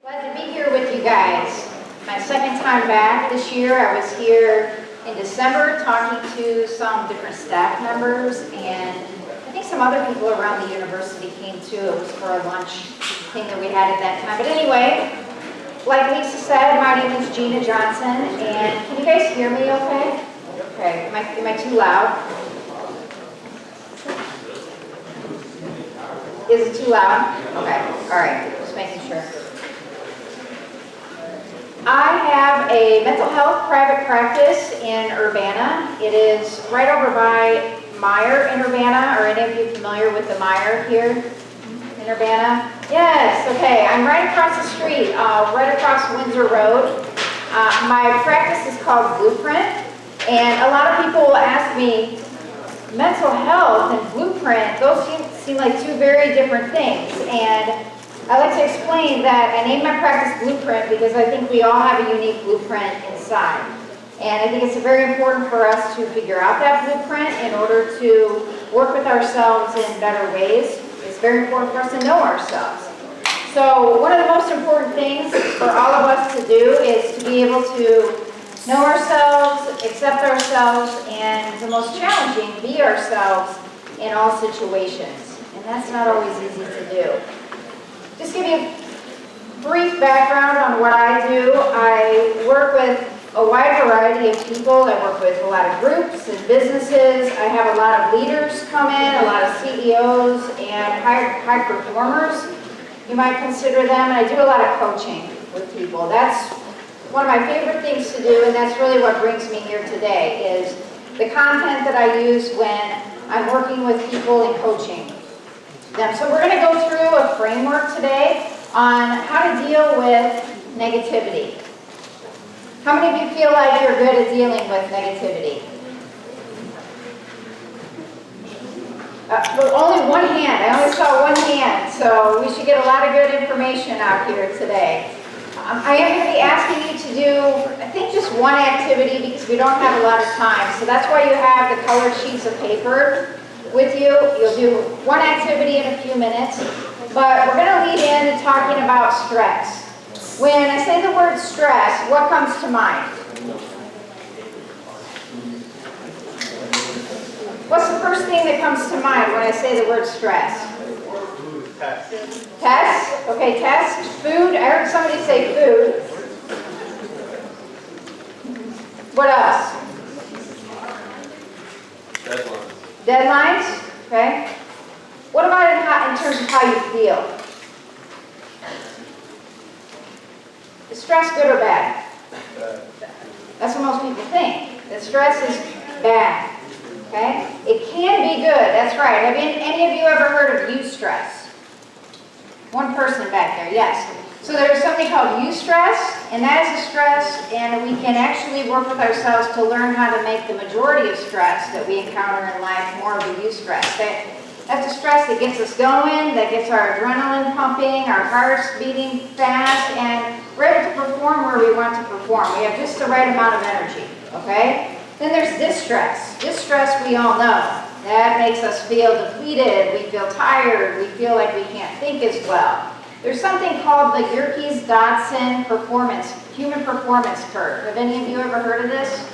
Glad to be here with you guys. My second time back this year. I was here in December talking to some different staff members, and I think some other people around the university came too. It was for a lunch thing that we had at that time. But anyway, like Lisa said, my name is Gina Johnson, and can you guys hear me okay? Okay, am I too loud? Is it too loud? Okay, all right, just making sure. I have a mental health private practice in Urbana. It is right over by Meyer in Urbana. Are any of you familiar with the Meyer here in Urbana? Yes, okay. I'm right across the street, right across Windsor Road. My practice is called Blueprint, and a lot of people will ask me, mental health and Blueprint, those seem like two very different things. And I like to explain that I named my practice Blueprint because I think we all have a unique blueprint inside. And I think it's very important for us to figure out that blueprint in order to work with ourselves in better ways. It's very important for us to know ourselves. So one of the most important things for all of us to do is to be able to know ourselves, accept ourselves, and the most challenging, be ourselves in all situations. And that's not always easy to do. Just give you a brief background on what I do. I work with a wide variety of people. I work with a lot of groups and businesses. I have a lot of leaders come in, a lot of CEOs and high performers, you might consider them. And I do a lot of coaching with people. That's one of my favorite things to do, and that's really what brings me here today, is the content that I use when I'm working with people and coaching them. So we're going to go through a framework today on how to deal with negativity. How many of you feel like you're good at dealing with negativity? But only one hand. I only saw one hand, so we should get a lot of good information out here today. I am going to be asking you to do, I think, just one activity because we don't have a lot of time. So that's why you have the colored sheets of paper with you. You'll do one activity in a few minutes, but we're going to lead into talking about stress. When I say the word stress, what comes to mind? What's the first thing that comes to mind when I say the word stress? Test. Test? Okay, test. Food. I heard somebody say food. What else? Deadlines, okay. What about in terms of how you feel? Is stress good or bad? That's what most people think, that stress is bad, okay? It can be good, that's right. Have any of you ever heard of eustress? One person back there, yes. So there's something called eustress, and that is a stress, and we can actually work with ourselves to learn how to make the majority of stress that we encounter in life more of a eustress. That's a stress that gets us going, that gets our adrenaline pumping, our hearts beating fast, and we're able to perform where we want to perform. We have just the right amount of energy, okay? Then there's distress. Distress we all know. That makes us feel depleted, we feel tired, we feel like we can't think as well. There's something called the Yerkes-Dodson human performance curve. Have any of you ever heard of this?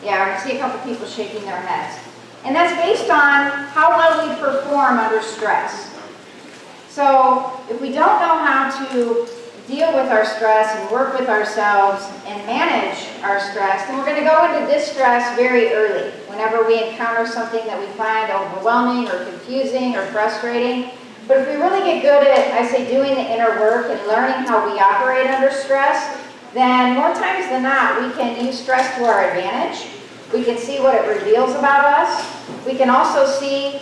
Yeah, I see a couple people shaking their heads. And that's based on how well we perform under stress. So if we don't know how to deal with our stress and work with ourselves and manage our stress, then we're going to go into distress very early. Whenever we encounter something that we find overwhelming or confusing or frustrating. But if we really get good at, I say, doing the inner work and learning how we operate under stress, then more times than not, we can use stress to our advantage. We can see what it reveals about us. We can also see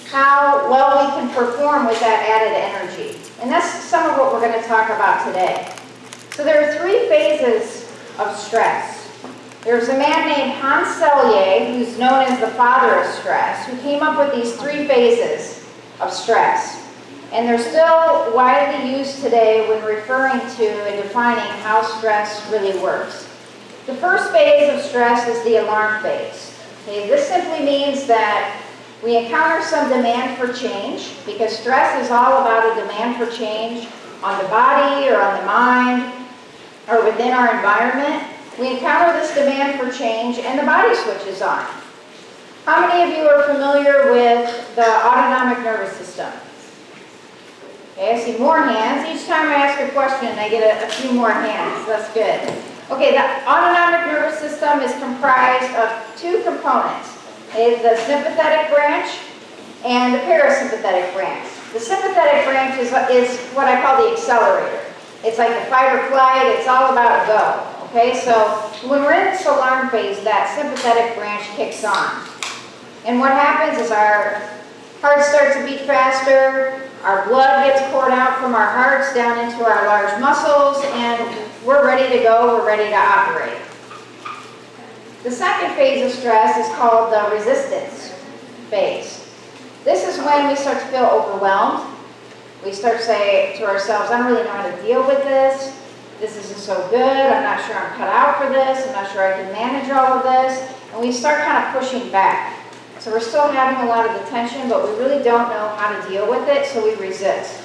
how well we can perform with that added energy. And that's some of what we're going to talk about today. So there are three phases of stress. There's a man named Hans Selye, who's known as the father of stress, who came up with these three phases of stress. And they're still widely used today when referring to and defining how stress really works. The first phase of stress is the alarm phase. Okay, this simply means that we encounter some demand for change, because stress is all about a demand for change on the body or on the mind or within our environment, we encounter this demand for change and the body switches on. How many of you are familiar with the autonomic nervous system? Okay, I see more hands. Each time I ask a question, I get a few more hands. That's good. Okay, the autonomic nervous system is comprised of two components. Okay, the sympathetic branch and the parasympathetic branch. The sympathetic branch is what I call the accelerator. It's like the fight or flight. It's all about go. Okay, so when we're in this alarm phase, that sympathetic branch kicks on. And what happens is our heart starts to beat faster, our blood gets poured out from our hearts down into our large muscles, and we're ready to go, we're ready to operate. The second phase of stress is called the resistance phase. This is when we start to feel overwhelmed. We start to say to ourselves, I don't really know how to deal with this. This isn't so good. I'm not sure I'm cut out for this. I'm not sure I can manage all of this. And we start kind of pushing back. So we're still having a lot of the tension, but we really don't know how to deal with it, so we resist.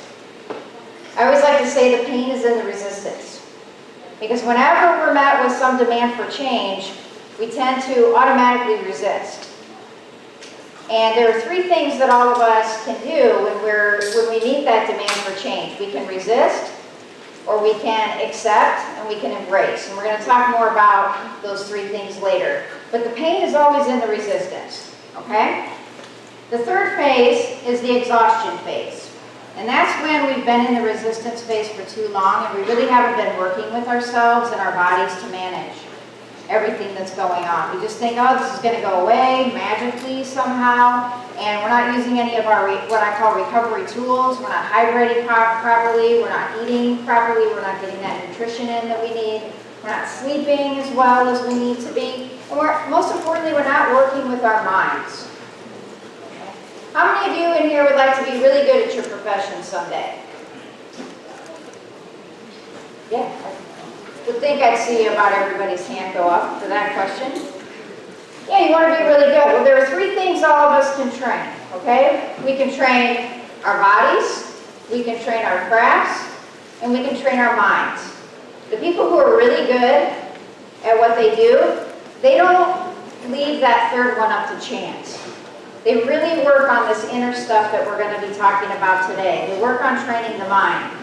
I always like to say the pain is in the resistance. Because whenever we're met with some demand for change, we tend to automatically resist. And there are three things that all of us can do when we meet that demand for change. We can resist, or we can accept, and we can embrace. And we're going to talk more about those three things later. But the pain is always in the resistance. Okay? The third phase is the exhaustion phase. And that's when we've been in the resistance phase for too long and we really haven't been working with ourselves and our bodies to manage everything that's going on. We just think, oh, this is going to go away magically somehow, and we're not using any of our, what I call recovery tools. We're not hydrating properly, we're not eating properly, we're not getting that nutrition in that we need. We're not sleeping as well as we need to be. And most importantly, we're not working with our minds. Okay. How many of you in here would like to be really good at your profession someday? Yeah, I would think I'd see about everybody's hand go up for that question. Yeah, you want to be really good. Well, there are three things all of us can train, okay? We can train our bodies, we can train our crafts, and we can train our minds. The people who are really good at what they do, they don't leave that third one up to chance. They really work on this inner stuff that we're going to be talking about today. They work on training the mind.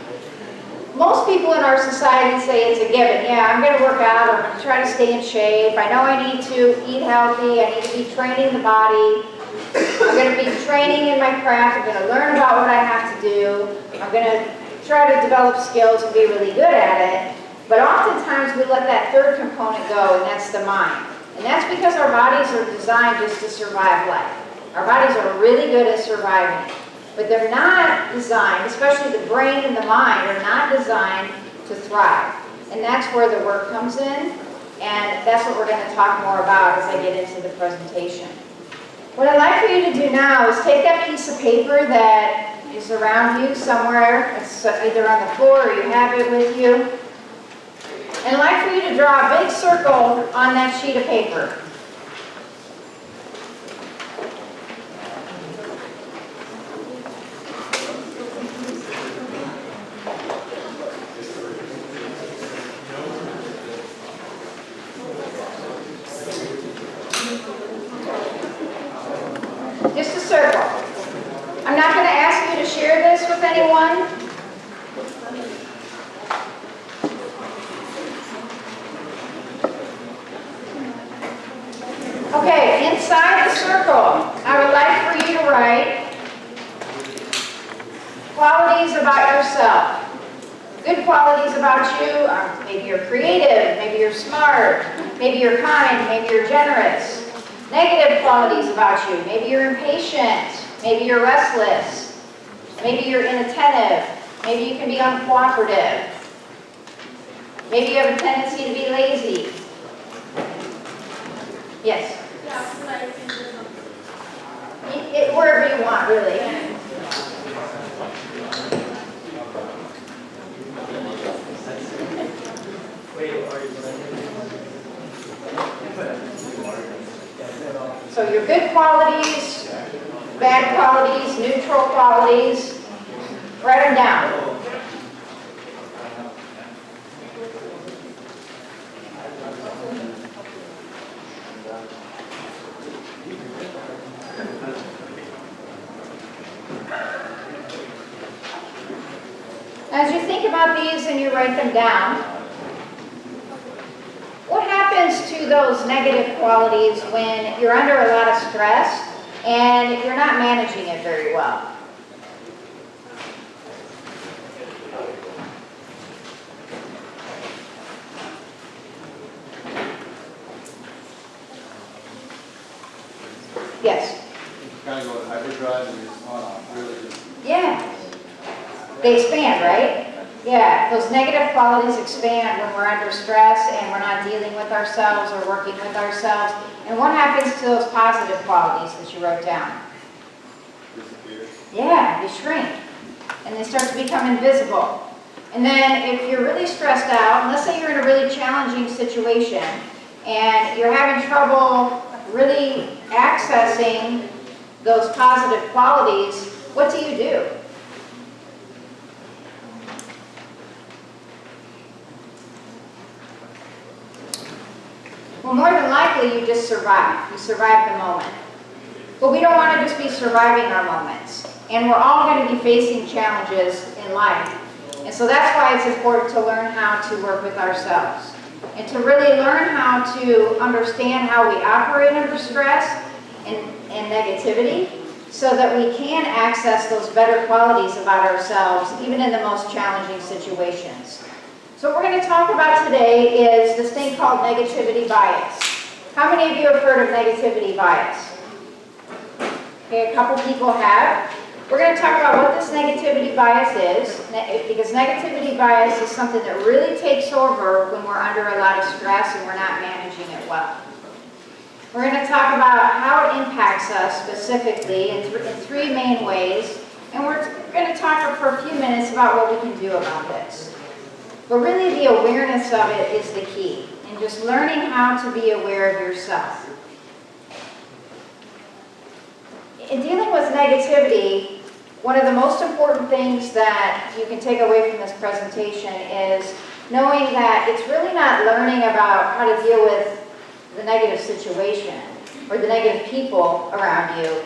Most people in our society say it's a given. Yeah, I'm going to work out, I'm going to try to stay in shape. I know I need to eat healthy, I need to be training the body. I'm going to be training in my craft, I'm going to learn about what I have to do. I'm going to try to develop skills and be really good at it. But oftentimes we let that third component go, and that's the mind. And that's because our bodies are designed just to survive life. Our bodies are really good at surviving. But they're not designed, especially the brain and the mind, are not designed to thrive. And that's where the work comes in, and that's what we're going to talk more about as I get into the presentation. What I'd like for you to do now is take that piece of paper that is around you somewhere. It's either on the floor or you have it with you. And I'd like for you to draw a big circle on that sheet of paper. Just a circle. I'm not going to ask you to share this with anyone. Okay, inside the circle, I would like for you to write qualities about yourself. Good qualities about you, maybe you're creative, maybe you're smart, maybe you're kind, maybe you're generous. Negative qualities about you, maybe you're impatient, maybe you're restless, maybe you're inattentive, maybe you can be uncooperative, maybe you have a tendency to be lazy. Yes? Wherever you want, really. So your good qualities, bad qualities, neutral qualities, write them down. As you think about these and you write them down, what happens to those negative qualities when you're under a lot of stress and you're not managing it very well? Yes? Kind of go to hyperdrive and just on off, really just. Yeah. They expand, right? Yeah, those negative qualities expand when we're under stress and we're not dealing with ourselves or working with ourselves. And what happens to those positive qualities that you wrote down? Disappear. Yeah, they shrink. And they start to become invisible. And then if you're really stressed out, and let's say you're in a really challenging situation and you're having trouble really accessing those positive qualities, what do you do? Well, more than likely, you just survive. You survive the moment. But we don't want to just be surviving our moments. And we're all going to be facing challenges in life. And so that's why it's important to learn how to work with ourselves. And to really learn how to understand how we operate under stress and negativity so that we can access those better qualities about ourselves, even in the most challenging situations. So what we're going to talk about today is this thing called negativity bias. How many of you have heard of negativity bias? Okay, a couple people have. We're going to talk about what this negativity bias is, because negativity bias is something that really takes over when we're under a lot of stress and we're not managing it well. We're going to talk about how it impacts us specifically in three main ways, and we're going to talk for a few minutes about what we can do about this. But really the awareness of it is the key, and just learning how to be aware of yourself. In dealing with negativity, one of the most important things that you can take away from this presentation is knowing that it's really not learning about how to deal with the negative situation or the negative people around you,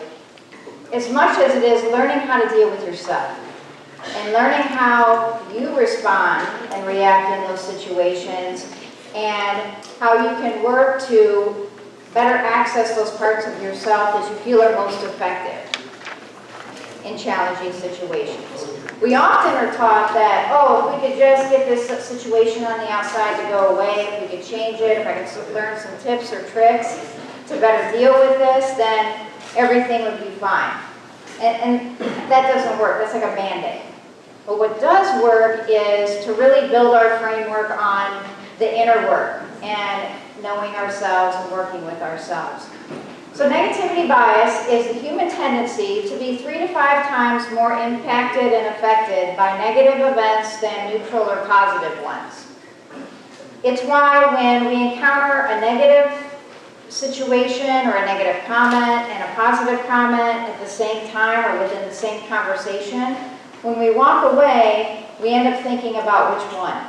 as much as it is learning how to deal with yourself and learning how you respond and react in those situations and how you can work to better access those parts of yourself that you feel are most effective in challenging situations. We often are taught that, oh, if we could just get this situation on the outside to go away, if we could change it, if I could learn some tips or tricks to better deal with this, then everything would be fine. And that doesn't work. That's like a Band-Aid. But what does work is to really build our framework on the inner work and knowing ourselves and working with ourselves. So negativity bias is the human tendency to be 3 to 5 times more impacted and affected by negative events than neutral or positive ones. It's why when we encounter a negative situation or a negative comment and a positive comment at the same time or within the same conversation, when we walk away, we end up thinking about which one?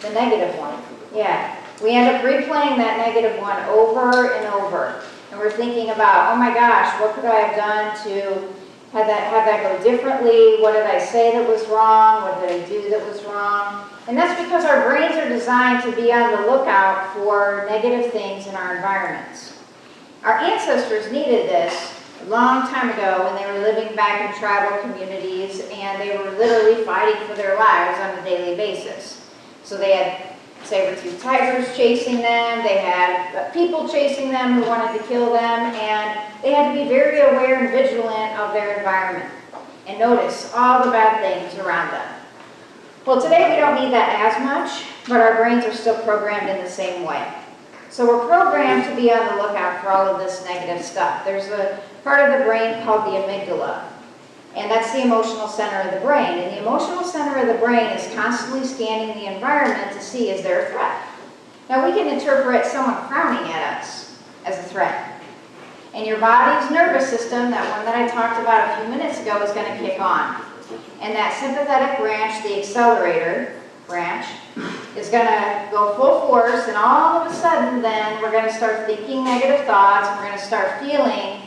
The negative one. Yeah. We end up replaying that negative one over and over. And we're thinking about, oh my gosh, what could I have done to have that go differently? What did I say that was wrong? What did I do that was wrong? And that's because our brains are designed to be on the lookout for negative things in our environments. Our ancestors needed this a long time ago when they were living back in tribal communities and they were literally fighting for their lives on a daily basis. So they had saber-toothed tigers chasing them, they had people chasing them who wanted to kill them, and they had to be very aware and vigilant of their environment and notice all the bad things around them. Well, today we don't need that as much, but our brains are still programmed in the same way. So we're programmed to be on the lookout for all of this negative stuff. There's a part of the brain called the amygdala, and that's the emotional center of the brain. And the emotional center of the brain is constantly scanning the environment to see, is there a threat? Now we can interpret someone frowning at us as a threat. And your body's nervous system, that one that I talked about a few minutes ago, is going to kick on. And that sympathetic branch, the accelerator branch, is going to go full force, and all of a sudden then we're going to start thinking negative thoughts, and we're going to start feeling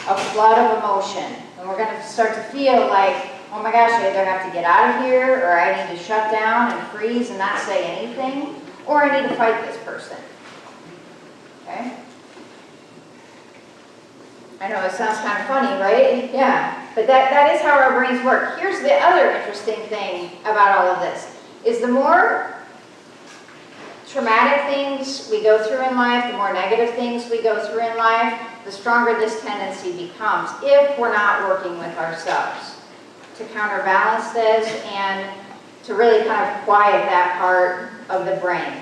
a flood of emotion. And we're going to start to feel like, oh my gosh, I either have to get out of here, or I need to shut down and freeze and not say anything, or I need to fight this person. Okay? I know it sounds kind of funny, right? Yeah, but that is how our brains work. Here's the other interesting thing about all of this, is the more traumatic things we go through in life, the more negative things we go through in life, the stronger this tendency becomes if we're not working with ourselves to counterbalance this and to really kind of quiet that part of the brain.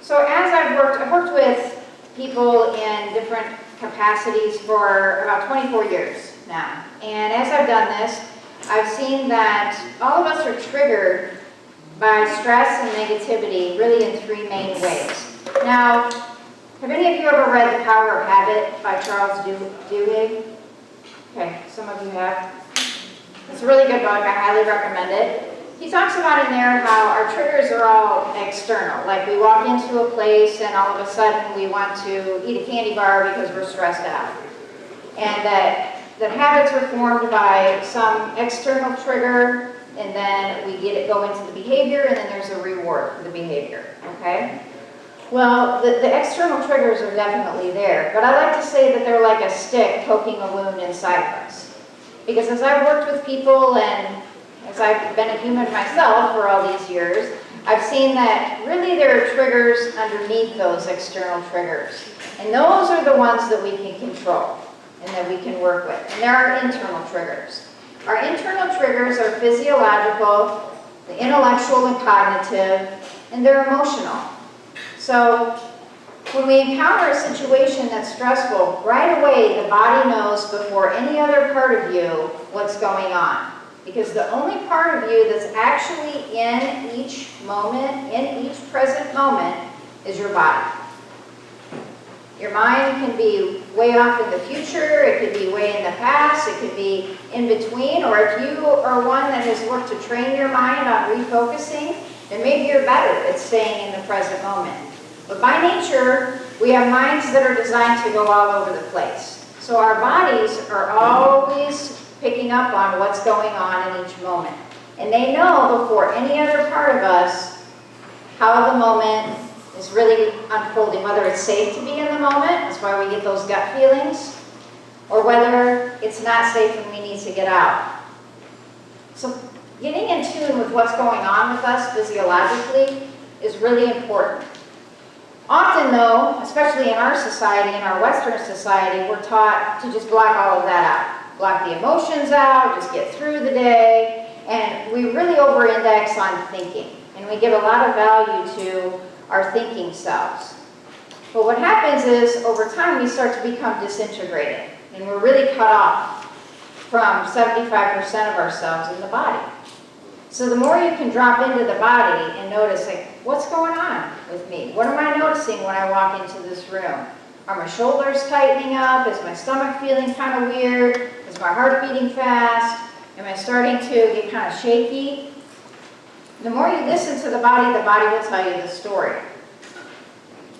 So as I've worked with people in different capacities for about 24 years now. And as I've done this, I've seen that all of us are triggered by stress and negativity really in three main ways. Now, have any of you ever read The Power of Habit by Charles Duhigg? Okay, some of you have. It's a really good book. I highly recommend it. He talks about in there how our triggers are all external. Like we walk into a place and all of a sudden we want to eat a candy bar because we're stressed out. And that habits are formed by some external trigger, and then we go into the behavior, and then there's a reward for the behavior, okay? Well, the external triggers are definitely there, but I like to say that they're like a stick poking a wound inside of us. Because as I've worked with people and as I've been a human myself for all these years, I've seen that really there are triggers underneath those external triggers. And those are the ones that we can control and that we can work with. And there are internal triggers. Our internal triggers are physiological, the intellectual and cognitive, and they're emotional. So when we encounter a situation that's stressful, right away the body knows before any other part of you what's going on. Because the only part of you that's actually in each moment, in each present moment, is your body. Your mind can be way off in the future, it could be way in the past, it could be in between, or if you are one that has worked to train your mind on refocusing, then maybe you're better at staying in the present moment. But by nature, we have minds that are designed to go all over the place. So our bodies are always picking up on what's going on in each moment. And they know before any other part of us how the moment is really unfolding, whether it's safe to be in the moment, that's why we get those gut feelings, or whether it's not safe and we need to get out. So getting in tune with what's going on with us physiologically is really important. Often though, especially in our society, in our Western society, we're taught to just block all of that out. Block the emotions out, just get through the day, and we really over-index on thinking. And we give a lot of value to our thinking selves. But what happens is, over time, we start to become disintegrated, and we're really cut off from 75% of ourselves in the body. So the more you can drop into the body and notice, like, what's going on with me? What am I noticing when I walk into this room? Are my shoulders tightening up? Is my stomach feeling kind of weird? Is my heart beating fast? Am I starting to get kind of shaky? The more you listen to the body will tell you the story.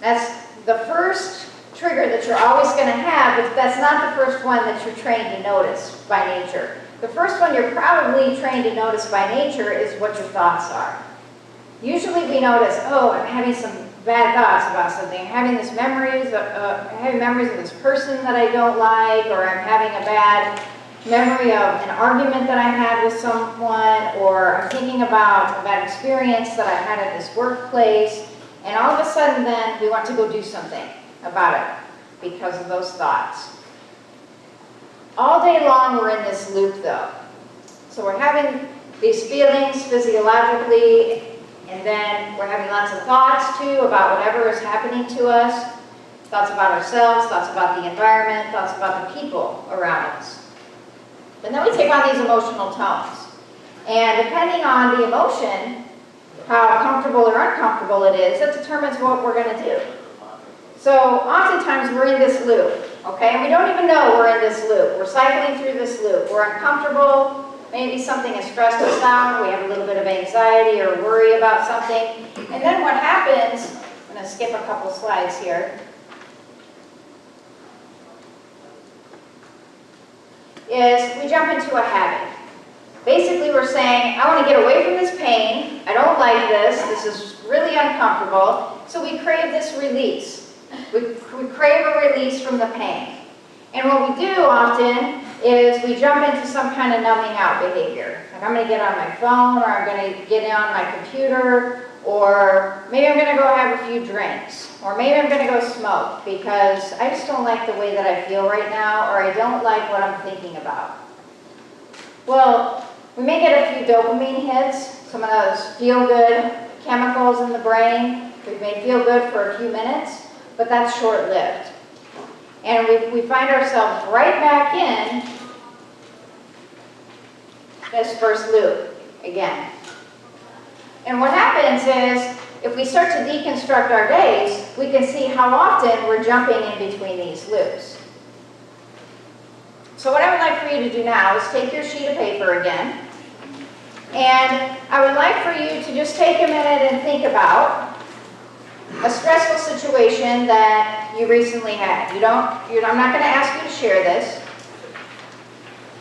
That's the first trigger that you're always going to have, but that's not the first one that you're trained to notice by nature. The first one you're probably trained to notice by nature is what your thoughts are. Usually we notice, oh, I'm having some bad thoughts about something. I'm having memories of this person that I don't like, or I'm having a bad memory of an argument that I had with someone, or I'm thinking about a bad experience that I had at this workplace, and all of a sudden then we want to go do something about it because of those thoughts. All day long we're in this loop though. So we're having these feelings physiologically, and then we're having lots of thoughts too about whatever is happening to us. Thoughts about ourselves, thoughts about the environment, thoughts about the people around us. And then we take on these emotional tones. And depending on the emotion, how comfortable or uncomfortable it is, that determines what we're going to do. So oftentimes we're in this loop, okay? And we don't even know we're in this loop. We're cycling through this loop. We're uncomfortable. Maybe something has stressed us out. We have a little bit of anxiety or worry about something. And then what happens, I'm going to skip a couple slides here. is we jump into a habit. Basically, we're saying, I want to get away from this pain. I don't like this. This is really uncomfortable. So we crave this release. We crave a release from the pain. And what we do often is we jump into some kind of numbing out behavior. Like I'm going to get on my phone, or I'm going to get on my computer, or maybe I'm going to go have a few drinks, or maybe I'm going to go smoke because I just don't like the way that I feel right now, or I don't like what I'm thinking about. Well, we may get a few dopamine hits, some of those feel-good chemicals in the brain. We may feel good for a few minutes, but that's short-lived. And we find ourselves right back in this first loop again. And what happens is, if we start to deconstruct our days, we can see how often we're jumping in between these loops. So what I would like for you to do now is take your sheet of paper again, and I would like for you to just take a minute and think about a stressful situation that you recently had. I'm not going to ask you to share this,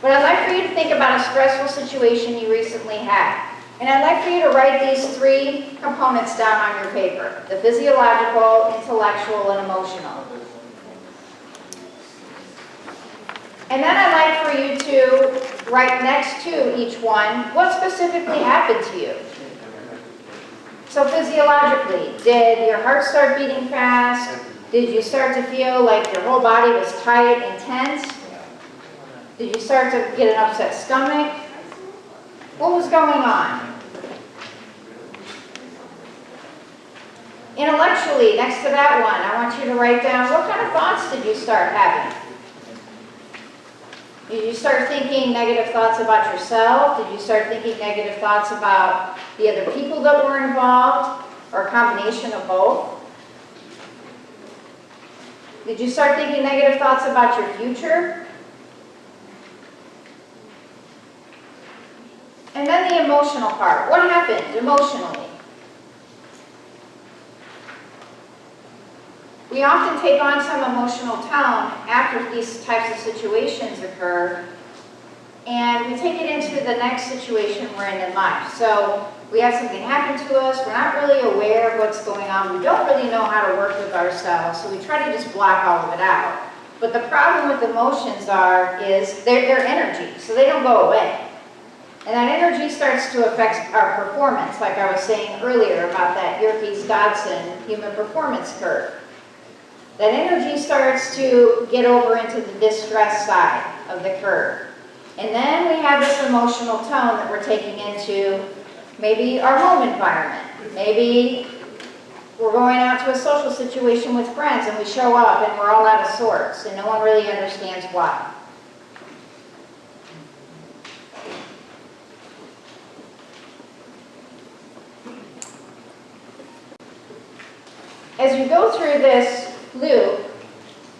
but I'd like for you to think about a stressful situation you recently had. And I'd like for you to write these three components down on your paper: the physiological, intellectual, and emotional. And then I'd like for you to write next to each one what specifically happened to you. So physiologically, did your heart start beating fast? Did you start to feel like your whole body was tight and tense? Did you start to get an upset stomach? What was going on? Intellectually, next to that one, I want you to write down what kind of thoughts did you start having? Did you start thinking negative thoughts about yourself? Did you start thinking negative thoughts about the other people that were involved, or a combination of both? Did you start thinking negative thoughts about your future? And then the emotional part. What happened emotionally? We often take on some emotional tone after these types of situations occur, and we take it into the next situation we're in life. So we have something happen to us, we're not really aware of what's going on, we don't really know how to work with ourselves, so we try to just block all of it out. But the problem with emotions is they're energy, so they don't go away. And that energy starts to affect our performance, like I was saying earlier about that Yerkes-Dodson human performance curve. That energy starts to get over into the distress side of the curve. And then we have this emotional tone that we're taking into maybe our home environment. Maybe we're going out to a social situation with friends and we show up and we're all out of sorts and no one really understands why. As you go through this loop,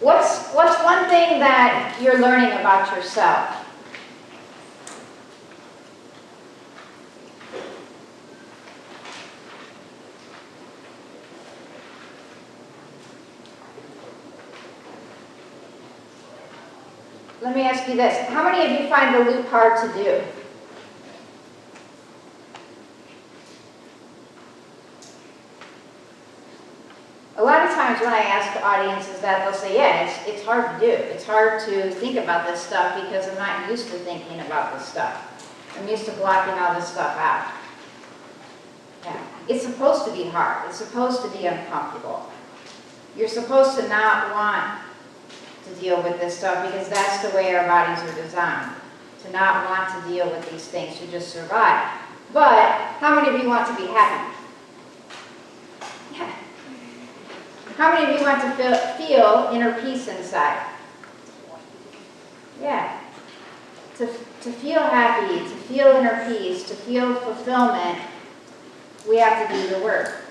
what's one thing that you're learning about yourself? Let me ask you this. How many of you find the loop hard to do? A lot of times when I ask audiences that, they'll say, yeah, it's hard to do. It's hard to think about this stuff because I'm not used to thinking about this stuff. I'm used to blocking all this stuff out. Yeah. It's supposed to be hard. It's supposed to be uncomfortable. You're supposed to not want to deal with this stuff because that's the way our bodies are designed. To not want to deal with these things, to just survive. But how many of you want to be happy? Yeah. How many of you want to feel inner peace inside? Yeah. To feel happy, to feel inner peace, to feel fulfillment, we have to do the work.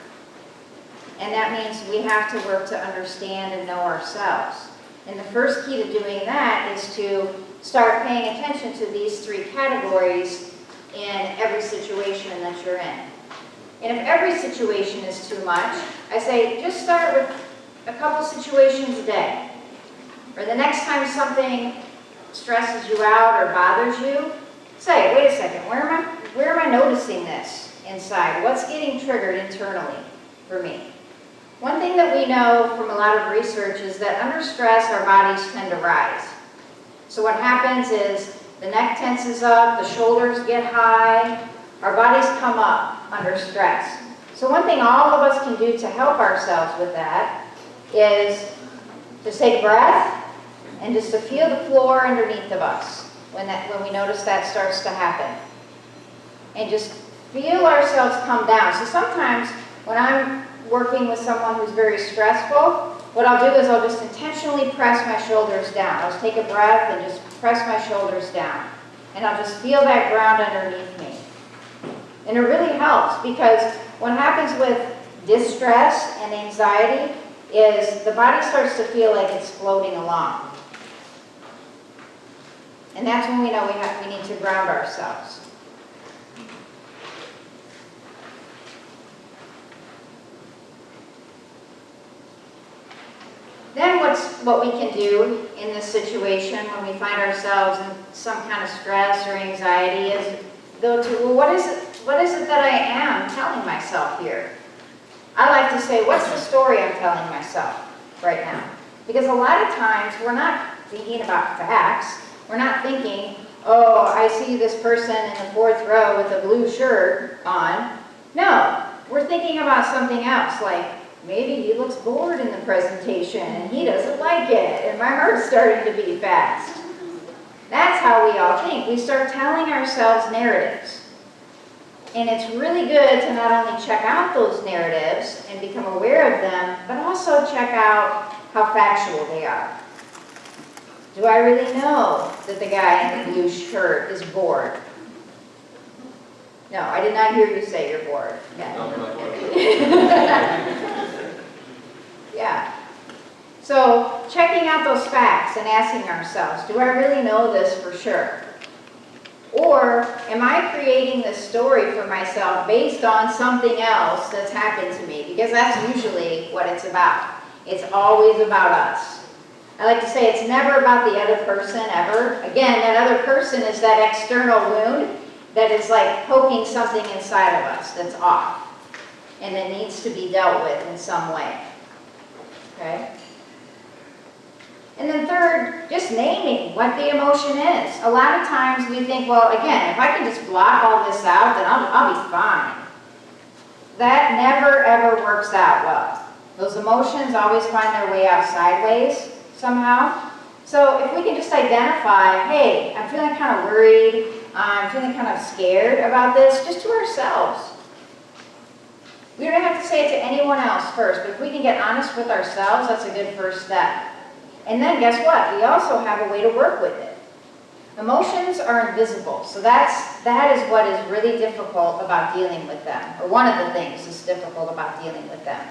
And that means we have to work to understand and know ourselves. And the first key to doing that is to start paying attention to these three categories in every situation that you're in. And if every situation is too much, I say just start with a couple situations a day. Or the next time something stresses you out or bothers you, say, wait a second, where am I noticing this inside? What's getting triggered internally for me? One thing that we know from a lot of research is that under stress, our bodies tend to rise. So what happens is the neck tenses up, the shoulders get high, our bodies come up under stress. So one thing all of us can do to help ourselves with that is just take a breath and just to feel the floor underneath of us when we notice that starts to happen. And just feel ourselves come down. So sometimes when I'm working with someone who's very stressful, what I'll do is I'll just intentionally press my shoulders down. I'll just take a breath and just press my shoulders down. And I'll just feel that ground underneath me. And it really helps because what happens with distress and anxiety is the body starts to feel like it's floating along. And that's when we know we need to ground ourselves. Then what we can do in this situation when we find ourselves in some kind of stress or anxiety is go to, well, what is it that I am telling myself here? I like to say, what's the story I'm telling myself right now? Because a lot of times we're not thinking about facts. We're not thinking, oh, I see this person in the 4th row with a blue shirt on. No, we're thinking about something else, like maybe he looks bored in the presentation and he doesn't like it and my heart's starting to beat fast. That's how we all think. We start telling ourselves narratives. And it's really good to not only check out those narratives and become aware of them, but also check out how factual they are. Do I really know that the guy in the blue shirt is bored? No, I did not hear you say you're bored. Yeah. So checking out those facts and asking ourselves, do I really know this for sure? Or am I creating this story for myself based on something else that's happened to me? Because that's usually what it's about. It's always about us. I like to say it's never about the other person, ever. Again, that other person is that external wound that is like poking something inside of us that's off and that needs to be dealt with in some way. Okay? And then third, just naming what the emotion is. A lot of times we think, well, again, if I can just block all this out, then I'll be fine. That never, ever works out well. Those emotions always find their way out sideways somehow. So if we can just identify, hey, I'm feeling kind of worried, I'm feeling kind of scared about this, just to ourselves. We don't have to say it to anyone else first, but if we can get honest with ourselves, that's a good first step. And then guess what? We also have a way to work with it. Emotions are invisible, so that is what is really difficult about dealing with them, or one of the things that's difficult about dealing with them.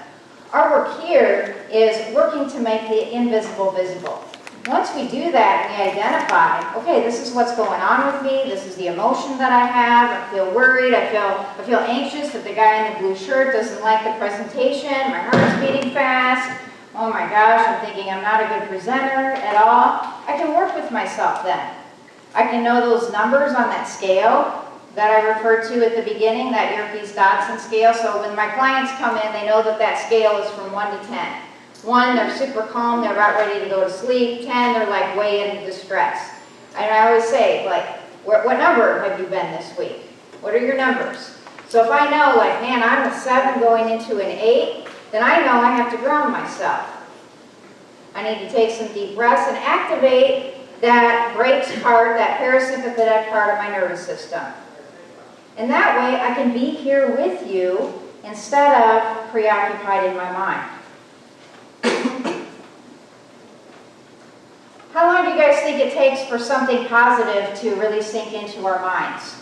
Our work here is working to make the invisible visible. Once we do that, we identify, okay, this is what's going on with me, this is the emotion that I have, I feel worried, I feel anxious that the guy in the blue shirt doesn't like the presentation, my heart's beating fast, oh my gosh, I'm thinking I'm not a good presenter at all. I can work with myself then. I can know those numbers on that scale that I referred to at the beginning, that Yerkes-Dodson scale. So when my clients come in, they know that that scale is from 1 to 10. 1, they're super calm, they're about ready to go to sleep. 10, they're like way in distress. And I always say, like, what number have you been this week? What are your numbers? So if I know, like, man, I'm a 7 going into an 8, then I know I have to ground myself. I need to take some deep breaths and activate that brakes part, that parasympathetic part of my nervous system. And that way I can be here with you instead of preoccupied in my mind. How long do you guys think it takes for something positive to really sink into our minds?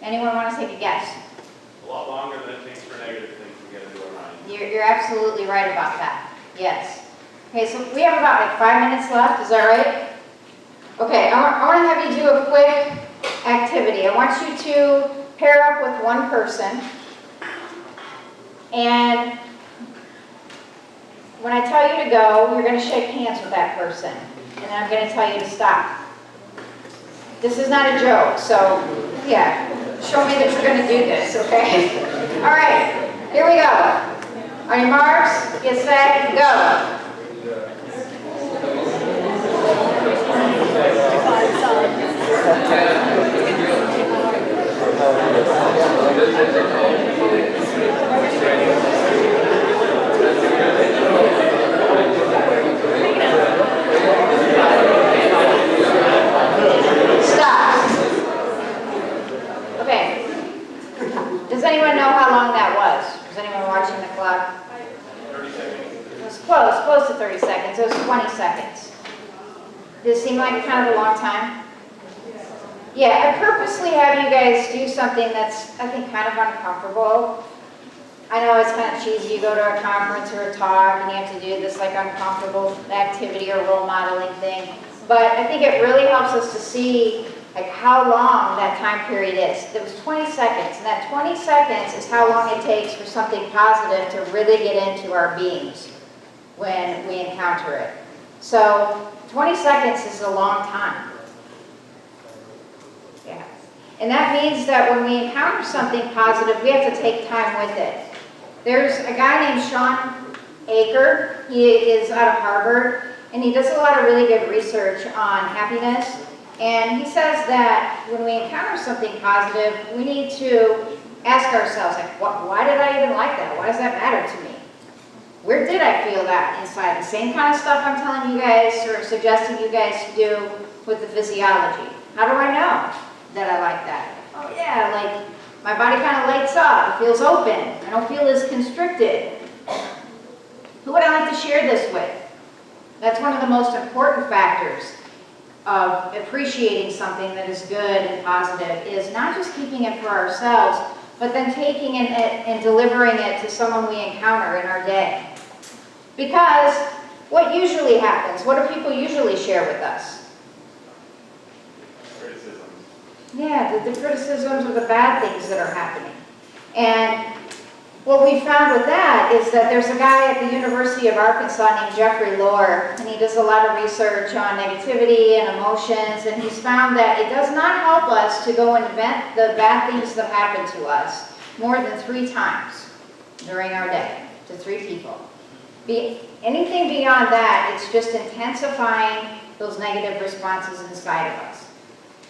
Anyone want to take a guess? A lot longer than it takes for negative things to get into our mind. You're absolutely right about that. Yes. Okay, so we have about like 5 minutes left. Is that right? Okay, I want to have you do a quick activity. I want you to pair up with one person and when I tell you to go, you're going to shake hands with that person. And then I'm going to tell you to stop. This is not a joke, so yeah, show me that you're going to do this, okay? All right, here we go. On your marks, get set, go. Stop. Okay. Does anyone know how long that was? Was anyone watching the clock? 30 seconds. It was close to 30 seconds. It was 20 seconds. Does it seem like kind of a long time? Yeah, I purposely have you guys do something that's, I think, kind of uncomfortable. I know it's kind of cheesy. You go to a conference or a talk and you have to do this like uncomfortable activity or role modeling thing. But I think it really helps us to see like how long that time period is. It was 20 seconds, and that 20 seconds is how long it takes for something positive to really get into our beings when we encounter it. So 20 seconds is a long time. Yeah. And that means that when we encounter something positive, we have to take time with it. There's a guy named Sean Aker. He is out of Harvard, and he does a lot of really good research on happiness. And he says that when we encounter something positive, we need to ask ourselves, like, why did I even like that? Why does that matter to me? Where did I feel that inside? The same kind of stuff I'm telling you guys or suggesting you guys to do with the physiology. How do I know that I like that? Oh yeah, like my body kind of lights up. It feels open. I don't feel as constricted. Who would I like to share this with? That's one of the most important factors of appreciating something that is good and positive, is not just keeping it for ourselves, but then taking it and delivering it to someone we encounter in our day. Because what usually happens? What do people usually share with us? Criticisms. Yeah, the criticisms of the bad things that are happening. And what we found with that is that there's a guy at the University of Arkansas named Jeffrey Lohr, and he does a lot of research on negativity and emotions, and he's found that it does not help us to go and vent the bad things that happen to us more than 3 times during our day to 3 people. Anything beyond that, it's just intensifying those negative responses inside of us.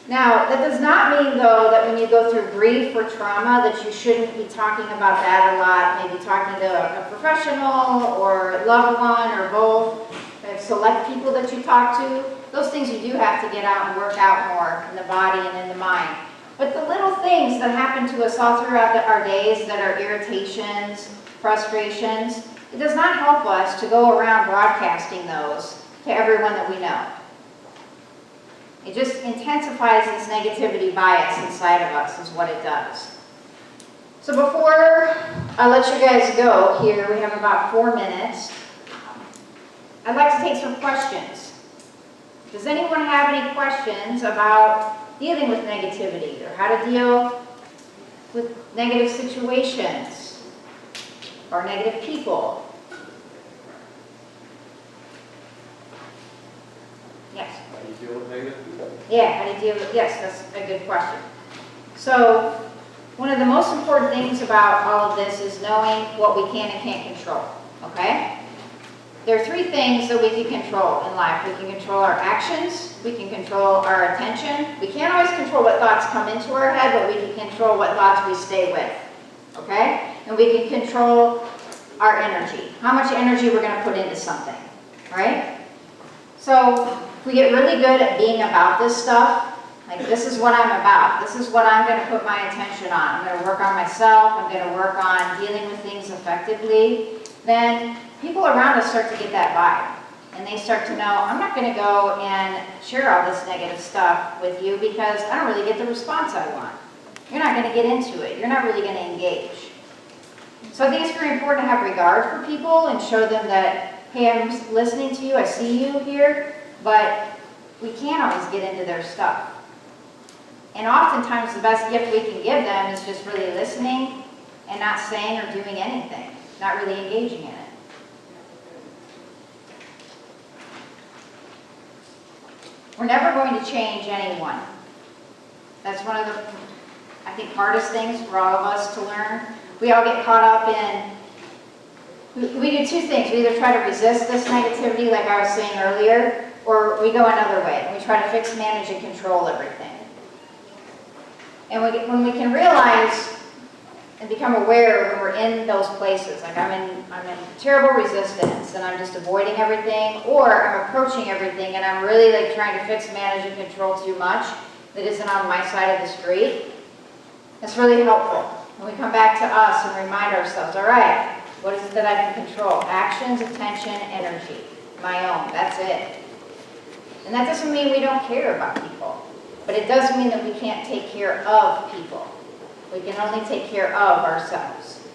Now, that does not mean, though, that when you go through grief or trauma that you shouldn't be talking about that a lot, maybe talking to a professional or loved one or both, select people that you talk to. Those things you do have to get out and work out more in the body and in the mind. But the little things that happen to us all throughout our days that are irritations, frustrations, it does not help us to go around broadcasting those to everyone that we know. It just intensifies this negativity bias inside of us is what it does. So before I let you guys go here, we have about 4 minutes. I'd like to take some questions. Does anyone have any questions about dealing with negativity or how to deal with negative situations or negative people? Yes. How do you deal with negative people? Yeah, how do you deal with, yes, that's a good question. So, one of the most important things about all of this is knowing what we can and can't control, okay? There are 3 things that we can control in life. We can control our actions, we can control our attention. We can't always control what thoughts come into our head, but we can control what thoughts we stay with, okay? And we can control our energy, how much energy we're going to put into something, right? So, if we get really good at being about this stuff, like this is what I'm about, this is what I'm going to put my attention on, I'm going to work on myself, I'm going to work on dealing with things effectively, then people around us start to get that vibe. And they start to know, I'm not going to go and share all this negative stuff with you because I don't really get the response I want. You're not going to get into it. You're not really going to engage. So I think it's very important to have regard for people and show them that, hey, I'm listening to you, I see you here, but we can't always get into their stuff. And oftentimes the best gift we can give them is just really listening and not saying or doing anything, not really engaging in it. We're never going to change anyone. That's one of the, I think, hardest things for all of us to learn. We all get caught up in, we do two things. We either try to resist this negativity, like I was saying earlier, or we go another way. And we try to fix, manage, and control everything. And when we can realize and become aware when we're in those places, like I'm in terrible resistance and I'm just avoiding everything, or I'm approaching everything and I'm really like trying to fix, manage, and control too much that isn't on my side of the street, that's really helpful. When we come back to us and remind ourselves, all right, what is it that I can control? Actions, attention, energy, my own, that's it. And that doesn't mean we don't care about people, but it does mean that we can't take care of people. We can only take care of ourselves.